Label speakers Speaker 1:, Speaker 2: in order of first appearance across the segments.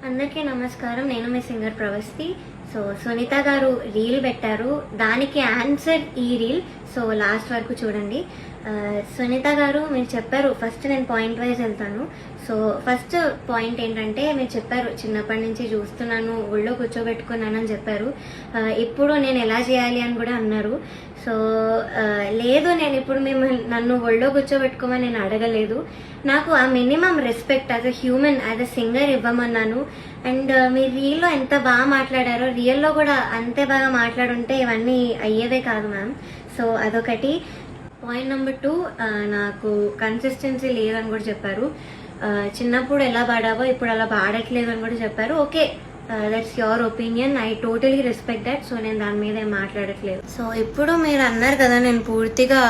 Speaker 1: అందరికీ నమస్కారం. నేను మీ సింగర్ ప్రవస్తి. సో సునీత గారు రీల్ పెట్టారు, దానికి ఆన్సర్ ఈ రీల్. సో లాస్ట్ వరకు చూడండి. సునీత గారు మీరు చెప్పారు, ఫస్ట్ నేను పాయింట్ వైజ్ వెళ్తాను. సో ఫస్ట్ పాయింట్ ఏంటంటే మీరు చెప్పారు చిన్నప్పటి నుంచి చూస్తున్నాను, ఒళ్ళో కూర్చోబెట్టుకున్నాను అని చెప్పారు. ఇప్పుడు నేను ఎలా చేయాలి అని కూడా అన్నారు. సో లేదు, నేను ఇప్పుడు నన్ను ఒళ్ళో కూర్చోబెట్టుకోమని నేను అడగలేదు. నాకు ఆ minimum respect as a human, as a singer ఇవ్వమన్నాను. అండ్ మీరు రీల్లో ఎంత బాగా మాట్లాడారో రియల్లో కూడా అంతే బాగా మాట్లాడుంటే ఇవన్నీ అయ్యేవే కాదు మ్యామ్. సో అదొకటి. పాయింట్ నెంబర్ 2, నాకు కన్సిస్టెన్సీ లేదని కూడా చెప్పారు. చిన్నప్పుడు ఎలా పాడావో ఇప్పుడు అలా పాడట్లేదు అని కూడా చెప్పారు. Okay, that's your opinion, I totally respect that. So నేను దాని మీద ఏం మాట్లాడట్లేదు. సో ఇప్పుడు మీరు అన్నారు కదా నేను పూర్తిగా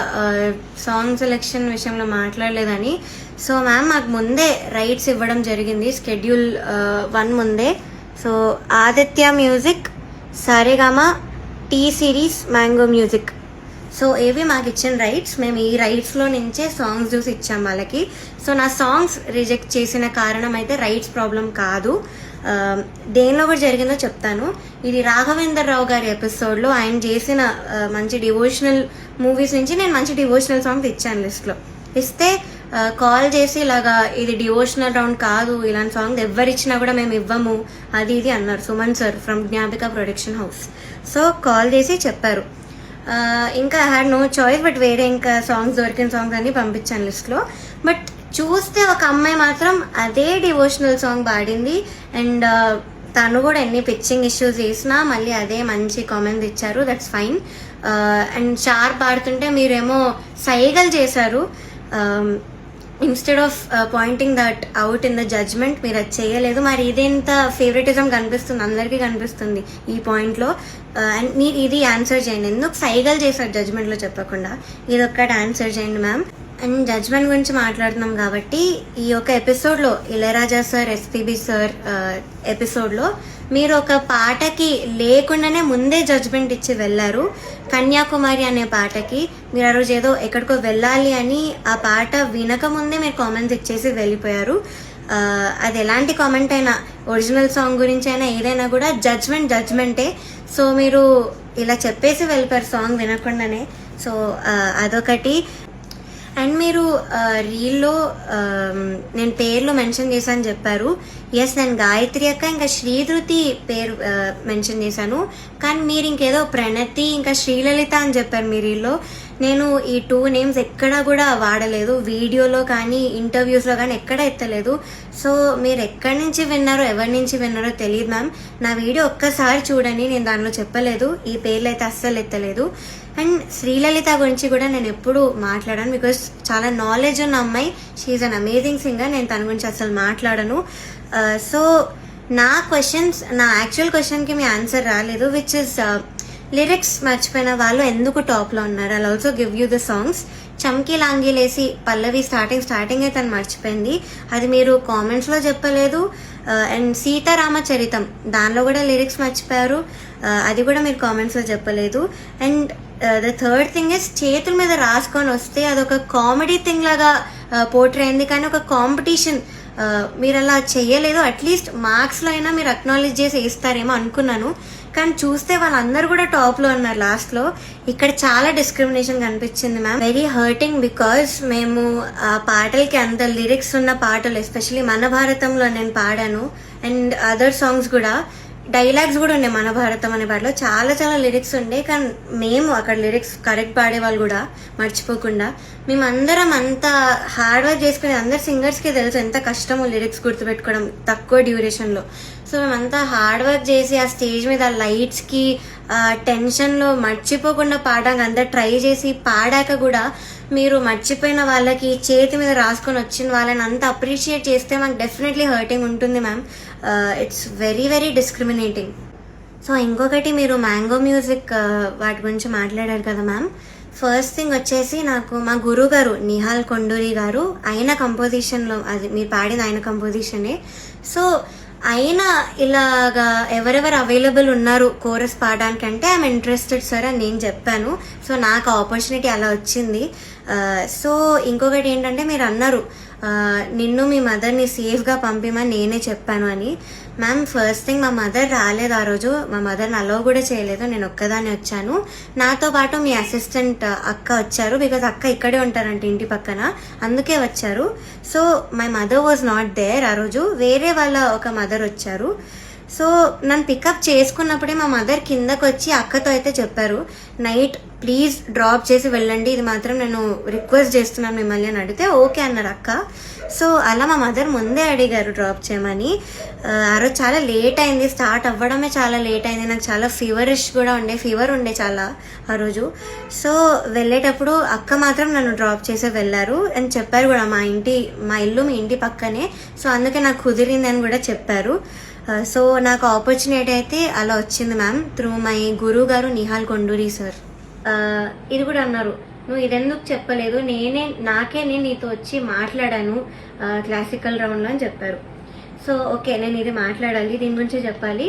Speaker 1: సాంగ్ సెలెక్షన్ విషయంలో మాట్లాడలేదని. సో మ్యామ్ మాకు ముందే రైట్స్ ఇవ్వడం జరిగింది, స్కెడ్యూల్ 1 ముందే. So Aditya music, Saregama, T series, mango music, so ఏవి మాకు ఇచ్చిన రైట్స్. మేము ఈ రైట్స్లో నుంచే సాంగ్స్ చూసి ఇచ్చాం వాళ్ళకి. సో నా సాంగ్స్ రిజెక్ట్ చేసిన కారణం అయితే రైట్స్ ప్రాబ్లం కాదు. దేనిలో కూడా జరిగిందో చెప్తాను. ఇది రాఘవేందర్ రావు గారి ఎపిసోడ్లో ఆయన చేసిన మంచి డివోషనల్ మూవీస్ నుంచి నేను మంచి డివోషనల్ సాంగ్స్ ఇచ్చాను లిస్ట్లో. ఇస్తే కాల్ చేసి ఇలాగా ఇది డివోషనల్ రౌండ్ కాదు, ఇలాంటి సాంగ్స్ ఎవరిచ్చినా కూడా మేము ఇవ్వము అది ఇది అన్నారు Suman sir from Jnapika production house. So call చేసి చెప్పారు. ఇంకా I had no choice, but వేరే ఇంకా సాంగ్స్ దొరికిన సాంగ్స్ అన్ని పంపించాను లిస్ట్లో. బట్ చూస్తే ఒక అమ్మాయి మాత్రం అదే డివోషనల్ సాంగ్ పాడింది. అండ్ తను కూడా ఎన్ని పిచ్చింగ్ ఇష్యూస్ చేసినా మళ్ళీ అదే మంచి కామెంట్స్ ఇచ్చారు, దట్స్ ఫైన్. అండ్ షార్ప్ పాడుతుంటే మీరేమో సైగలు చేశారు. Instead of pointing that out in the judgement మీరు అది చేయలేదు. మరి ఇదేంత ఫేవరెటిజం కనిపిస్తుంది, అందరికీ కనిపిస్తుంది ఈ పాయింట్లో. అండ్ మీరు ఇది ఆన్సర్ చేయండి, ఎందుకు సైగలు చేశారు జడ్జ్మెంట్లో చెప్పకుండా, ఇది ఒక్కటి ఆన్సర్ చేయండి మ్యామ్. అండ్ జడ్జ్మెంట్ గురించి మాట్లాడుతున్నాం కాబట్టి ఈ ఒక ఎపిసోడ్లో ఇళయరాజా సార్, ఎస్పీబీ సార్ ఎపిసోడ్లో మీరు ఒక పాటకి లేకుండానే ముందే జడ్జ్మెంట్ ఇచ్చి వెళ్ళారు. కన్యాకుమారి అనే పాటకి మీరు ఆ రోజు ఏదో ఎక్కడికో వెళ్ళాలి అని ఆ పాట వినక ముందే మీరు కామెంట్స్ ఇచ్చేసి వెళ్ళిపోయారు. అది ఎలాంటి కామెంట్ అయినా, ఒరిజినల్ సాంగ్ గురించి అయినా ఏదైనా కూడా జడ్జ్మెంటే. సో మీరు ఇలా చెప్పేసి వెళ్ళిపోయారు సాంగ్ వినకుండానే. సో అదొకటి. అండ్ మీరు రీల్లో నేను పేర్లు మెన్షన్ చేశాను చెప్పారు. ఎస్, నేను గాయత్రి అక్క ఇంకా శ్రీధృతి పేరు మెన్షన్ చేశాను. కానీ మీరు ఇంకేదో ప్రణతి ఇంకా శ్రీలలిత అని చెప్పారు మీ రీల్లో. నేను ఈ 2 నేమ్స్ ఎక్కడా కూడా వాడలేదు, వీడియోలో కానీ ఇంటర్వ్యూస్లో కానీ ఎక్కడ ఎత్తలేదు. సో మీరు ఎక్కడి నుంచి విన్నారో ఎవరి నుంచి విన్నారో తెలియదు మ్యామ్. నా వీడియో ఒక్కసారి చూడండి, నేను దానిలో చెప్పలేదు, ఈ పేర్లు అయితే అస్సలు ఎత్తలేదు. అండ్ శ్రీలలిత గురించి కూడా నేను ఎప్పుడు మాట్లాడాను, బికాస్ చాలా నాలెడ్జ్ ఉన్న అమ్మాయి, షీఈ్ అన్ అమేజింగ్ సింగర్. నేను తన గురించి అసలు మాట్లాడను. సో నా యాక్చువల్ క్వశ్చన్కి మీ ఆన్సర్ రాలేదు, విచ్ ఇస్ లిరిక్స్ మర్చిపోయిన వాళ్ళు ఎందుకు టాప్లో ఉన్నారు. I'll also give you the songs. చమ్కీ లాంగీలేసి పల్లవి స్టార్టింగ్ అయితే తను మర్చిపోయింది, అది మీరు కామెంట్స్లో చెప్పలేదు. అండ్ సీతారామచరితం దానిలో కూడా లిరిక్స్ మర్చిపోయారు, అది కూడా మీరు కామెంట్స్లో చెప్పలేదు. And the third thing is చేతుల మీద రాసుకొని వస్తే అదొక కామెడీ థింగ్ లాగా పోర్ట్రే అయింది, కానీ ఒక కాంపిటీషన్ మీరు అలా చెయ్యలేదు. అట్లీస్ట్ మార్క్స్లో అయినా మీరు అక్నాలెడ్జ్ చేసి వేస్తారేమో అనుకున్నాను, కానీ చూస్తే వాళ్ళందరూ కూడా టాప్లో ఉన్నారు లాస్ట్లో. ఇక్కడ చాలా డిస్క్రిమినేషన్ కనిపించింది మ్యామ్, వెరీ హర్టింగ్. బికాజ్ మేము ఆ పాటలకి అంత లిరిక్స్ ఉన్న పాటలు, ఎస్పెషలీ మన భారతంలో నేను పాడాను. అండ్ అదర్ సాంగ్స్ కూడా డైలాగ్స్ కూడా ఉండే మన భారతం అనే పాటలో చాలా చాలా లిరిక్స్ ఉండే, కానీ మేము అక్కడ లిరిక్స్ కరెక్ట్ పాడేవాళ్ళు కూడా మర్చిపోకుండా. మేమందరం అంత హార్డ్ వర్క్ చేసుకునే, అందరు సింగర్స్కి తెలుసు ఎంత కష్టమో లిరిక్స్ గుర్తుపెట్టుకోవడం తక్కువ డ్యూరేషన్లో. సో మేమంతా హార్డ్ వర్క్ చేసి ఆ స్టేజ్ మీద లైట్స్కి టెన్షన్లో మర్చిపోకుండా పాడడానికి అంతా ట్రై చేసి పాడాక కూడా మీరు మర్చిపోయిన వాళ్ళకి చేతి మీద రాసుకొని వచ్చిన వాళ్ళని అంత అప్రిషియేట్ చేస్తే మాకు డెఫినెట్లీ హర్టింగ్ ఉంటుంది ma'am. It's very very discriminating. So ఇంకొకటి, మీరు మ్యాంగో మ్యూజిక్ వాటి గురించి మాట్లాడారు కదా మ్యామ్. ఫస్ట్ థింగ్ వచ్చేసి నాకు మా గురువు గారు నిహాల్ కొండూరి గారు, ఆయన కంపోజిషన్లో, అది మీరు పాడిన ఆయన కంపోజిషనే. సో ఆయన ఇలాగా ఎవరెవరు అవైలబుల్ ఉన్నారు కోరస్ పాడడానికి అంటే ఐఎమ్ ఇంట్రెస్టెడ్ సార్ అని నేను చెప్పాను. సో నాకు ఆపర్చునిటీ అలా వచ్చింది. సో ఇంకొకటి ఏంటంటే మీరు అన్నారు నిన్ను మీ మదర్ని సేఫ్గా పంపిమని నేనే చెప్పాను అని. మ్యామ్ ఫస్ట్ థింగ్ మా మదర్ రాలేదు ఆ రోజు, మా మదర్ని అలౌ కూడా చేయలేదు, నేను ఒక్కదాన్ని వచ్చాను. నాతో పాటు మీ అసిస్టెంట్ అక్క వచ్చారు, బికాజ్ అక్క ఇక్కడే ఉంటారంట ఇంటి పక్కన, అందుకే వచ్చారు. So my mother was not there ఆ రోజు, వేరే వాళ్ళ ఒక మదర్ వచ్చారు. సో నన్ను పికప్ చేసుకున్నప్పుడే మా మదర్ కిందకు వచ్చి అక్కతో అయితే చెప్పారు, నైట్ ప్లీజ్ డ్రాప్ చేసి వెళ్ళండి, ఇది మాత్రం నేను రిక్వెస్ట్ చేస్తున్నాను మిమ్మల్ని అని అడిగితే ఓకే అన్నారు అక్క. సో అలా మా మదర్ ముందే అడిగారు డ్రాప్ చేయమని. ఆ రోజు చాలా లేట్ అయింది, స్టార్ట్ అవ్వడమే చాలా లేట్ అయింది, నాకు చాలా ఫీవరిష్ కూడా ఫీవర్ ఉండే చాలా ఆ రోజు. సో వెళ్ళేటప్పుడు అక్క మాత్రం నన్ను డ్రాప్ చేసి వెళ్ళారు అని చెప్పారు కూడా, మా ఇల్లు మీ ఇంటి పక్కనే, సో అందుకే నాకు కుదిరింది అని కూడా చెప్పారు. సో నాకు ఆపర్చునిటీ అయితే అలా వచ్చింది మ్యామ్, త్రూ మై గురువు గారు నిహాల్ కొండూరి సార్. ఇది కూడా అన్నారు, నువ్వు ఇదెందుకు చెప్పలేదు, నాకే నేను నీతో వచ్చి మాట్లాడాను క్లాసికల్ రౌండ్లో అని చెప్పారు. సో ఓకే నేను ఇది మాట్లాడాలి, దీని గురించి చెప్పాలి.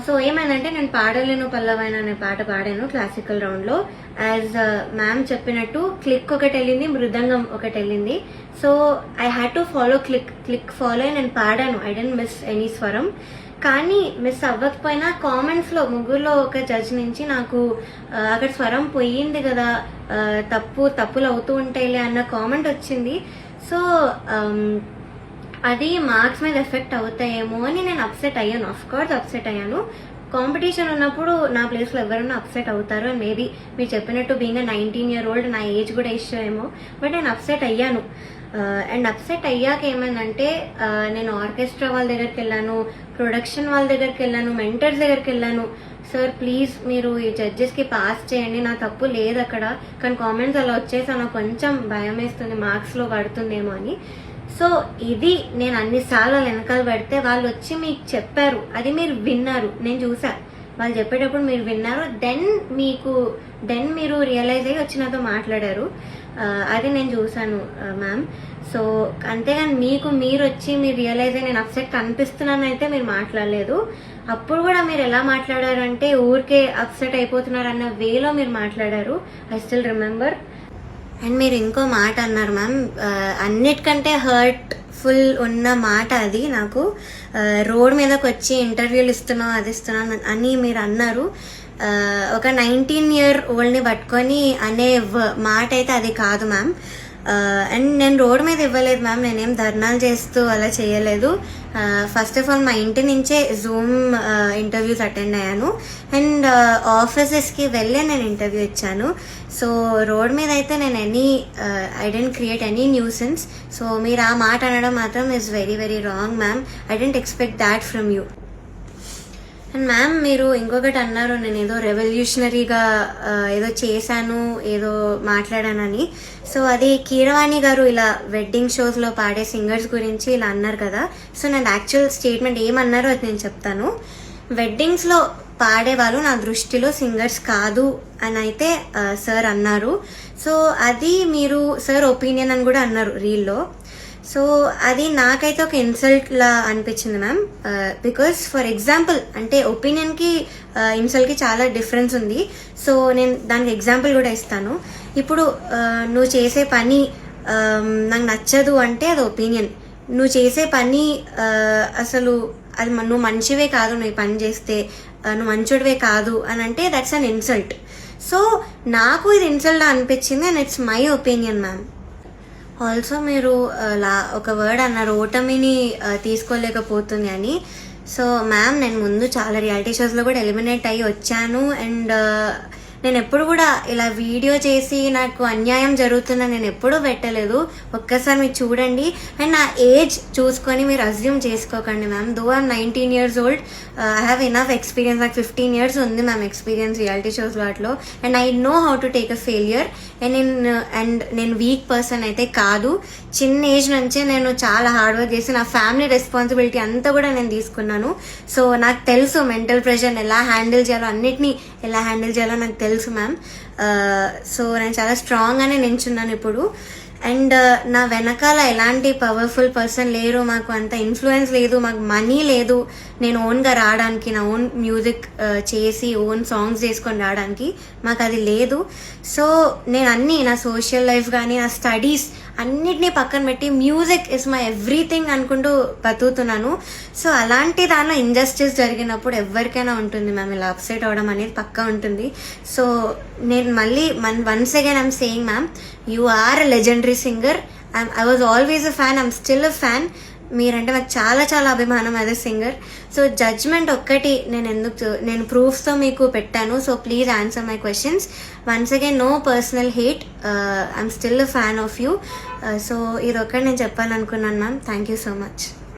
Speaker 1: సో ఏమైందంటే నేను పాడలేను పల్లవైన అనే పాట పాడాను క్లాసికల్ రౌండ్లో. యాజ్ మ్యామ్ చెప్పినట్టు క్లిక్ ఒకటి వెళ్ళింది, మృదంగం ఒకటి వెళ్ళింది. So I had to follow click follow అయి నేను పాడాను, ఐ డెంట్ మిస్ ఎనీ స్వరం. కానీ మిస్ అవ్వకపోయినా కామెంట్స్లో ముగ్గురులో ఒక జడ్జ్ నుంచి నాకు అక్కడ స్వరం పోయింది కదా, తప్పులు అవుతూ ఉంటాయిలే అన్న కామెంట్ వచ్చింది. సో అది మార్క్స్ మీద ఎఫెక్ట్ అవుతాయేమో అని నేను అప్సెట్ అయ్యాను. ఆఫ్ కోర్స్ అప్సెట్ అయ్యాను, కాంపిటీషన్ ఉన్నప్పుడు నా ప్లేస్లో ఎవరైనా అప్సెట్ అవుతారు అని మేబీ మీరు చెప్పినట్టు బీయింగ్ 19 year old నా ఏజ్ కూడా ఇష్యూ ఏమో, బట్ నేను అప్సెట్ అయ్యాను. అండ్ అప్సెట్ అయ్యాక ఏమైందంటే నేను ఆర్కెస్ట్రా వాళ్ళ దగ్గరికి వెళ్ళాను, ప్రొడక్షన్ వాళ్ళ దగ్గరికి వెళ్ళాను, మెంటర్స్ దగ్గరికి వెళ్ళాను. సార్ ప్లీజ్ మీరు ఈ జడ్జెస్కి పాస్ చేయండి, నా తప్పు లేదు అక్కడ, కానీ కామెంట్స్ అలా వచ్చేసి నాకు కొంచెం భయం వేస్తుంది మార్క్స్లో పడుతుందేమో అని. సో ఇది నేను అన్నిసార్లు వెనకాల పడితే వాళ్ళు వచ్చి మీకు చెప్పారు, అది మీరు విన్నారు, నేను చూసా వాళ్ళు చెప్పేటప్పుడు మీరు విన్నారు, దెన్ మీరు రియలైజ్ అయ్యి వచ్చి నాతో మాట్లాడారు, అది నేను చూసాను మ్యామ్. సో అంతేగాని మీరు వచ్చి మీరు రియలైజ్ అయ్యి నేను అప్సెట్ కనిపిస్తున్నాను అయితే మీరు మాట్లాడలేదు. అప్పుడు కూడా మీరు ఎలా మాట్లాడారు అంటే ఊరికే అప్సెట్ అయిపోతున్నారు అన్న వేలో మీరు మాట్లాడారు, ఐ స్టిల్ రిమెంబర్. అండ్ మీరు ఇంకో మాట అన్నారు మ్యామ్, అన్నిటికంటే హర్ట్ఫుల్ ఉన్న మాట అది నాకు, రోడ్ మీదకి వచ్చి ఇంటర్వ్యూలు ఇస్తున్నావు అది ఇస్తున్నాను అని మీరు అన్నారు. ఒక 19 year oldని పట్టుకొని అనే మాట అయితే అది కాదు మ్యామ్. అండ్ నేను రోడ్ మీద ఇవ్వలేదు మ్యామ్, నేనేం ధర్నాలు చేస్తూ అలా చేయలేదు. ఫస్ట్ ఆఫ్ ఆల్ మా ఇంటి నుంచే జూమ్ ఇంటర్వ్యూస్ అటెండ్ అయ్యాను, అండ్ ఆఫీసెస్కి వెళ్ళే నేను ఇంటర్వ్యూ ఇచ్చాను. సో రోడ్ మీద అయితే నేను I didn't create any nuisance. So మీరు ఆ మాట అనడం మాత్రం is very very wrong ma'am, I didn't expect that from you. And ma'am మీరు ఇంకొకటి అన్నారు, నేను ఏదో రెవల్యూషనరీగా ఏదో చేశాను, ఏదో మాట్లాడానని. సో అది కీరవాణి గారు ఇలా వెడ్డింగ్ షోస్లో పాడే సింగర్స్ గురించి ఇలా అన్నారు కదా. సో నేను యాక్చువల్ స్టేట్మెంట్ ఏమన్నారో అది నేను చెప్తాను. వెడ్డింగ్స్లో పాడేవాళ్ళు నా దృష్టిలో సింగర్స్ కాదు అని అయితే సార్ అన్నారు. సో అది మీరు సార్ ఒపీనియన్ అని కూడా అన్నారు రీల్లో. సో అది నాకైతే ఒక ఇన్సల్ట్ లా అనిపించింది మ్యామ్, బికాస్ ఫర్ ఎగ్జాంపుల్ అంటే ఒపీనియన్కి ఇన్సల్ట్కి చాలా డిఫరెన్స్ ఉంది. సో నేను దానికి ఎగ్జాంపుల్ కూడా ఇస్తాను. ఇప్పుడు నువ్వు చేసే పని నాకు నచ్చదు అంటే అది ఒపీనియన్, నువ్వు చేసే పని అసలు అది నువ్వు మంచివే కాదు, నువ్వు పని చేస్తే నువ్వు మంచోడివే కాదు అని అంటే దట్స్ అన్ ఇన్సల్ట్. సో నాకు ఇది ఇన్సల్ట్ అనిపించింది and it's my opinion ma'am. Also మీరు ఒక వర్డ్ అన్నారు, ఓటమిని తీసుకోలేకపోతుంది అని. సో మ్యామ్ నేను ముందు చాలా రియాలిటీ షోస్లో కూడా ఎలిమినేట్ అయ్యి వచ్చాను, అండ్ నేను ఎప్పుడు కూడా ఇలా వీడియో చేసి నాకు అన్యాయం జరుగుతున్నా నేను ఎప్పుడూ పెట్టలేదు. ఒక్కసారి మీరు చూడండి, అండ్ నా ఏజ్ చూసుకొని మీరు అజ్యూమ్ చేసుకోకండి ma'am. Though I'm 19 years old, I have enough experience. నాకు 15 years ఉంది మ్యామ్ ఎక్స్పీరియన్స్ రియాలిటీ షోస్ వాటిలో, and I know how to take a failure. And నేను వీక్ పర్సన్ అయితే కాదు. చిన్న ఏజ్ నుంచే నేను చాలా హార్డ్ వర్క్ చేసి నా ఫ్యామిలీ రెస్పాన్సిబిలిటీ అంతా కూడా నేను తీసుకున్నాను. సో నాకు తెలుసు మెంటల్ ప్రెషర్ని ఎలా హ్యాండిల్ చేయాలో, అన్నిటినీ ఎలా హ్యాండిల్ చేయాలో నాకు తెలుసు మ్యామ్. సో నేను చాలా స్ట్రాంగ్గానే నించున్నాను ఇప్పుడు. అండ్ నా వెనకాల ఎలాంటి పవర్ఫుల్ పర్సన్ లేరు, మాకు అంత ఇన్ఫ్లుయెన్స్ లేదు, మాకు మనీ లేదు నేను ఓన్గా రావడానికి, నా ఓన్ మ్యూజిక్ చేసి ఓన్ సాంగ్స్ చేసుకొని రావడానికి మాకు అది లేదు. సో నేను అన్నీ నా సోషల్ లైఫ్ కానీ నా స్టడీస్ అన్నిటినీ పక్కన పెట్టి మ్యూజిక్ ఇస్ మై ఎవ్రీథింగ్ అనుకుంటూ బతుకుతున్నాను. సో అలాంటి దానిలో ఇంజస్టిస్ జరిగినప్పుడు ఎవరికైనా ఉంటుంది మ్యామ్, ఇలా అప్సెట్ అవడం అనేది పక్కా ఉంటుంది. సో నేను మళ్ళీ once again I'm saying ma'am, you are a legendary singer. I was always a fan, I'm still a fan. మీరంటే నాకు చాలా చాలా అభిమానం as a singer. So judgement ఒక్కటి నేను ప్రూఫ్స్తో మీకు పెట్టాను. So please answer my questions. Once again no personal hate, I'm still a fan of you. So ఇదొక్కటి నేను చెప్పాలనుకున్నాను ma'am. Thank you so much.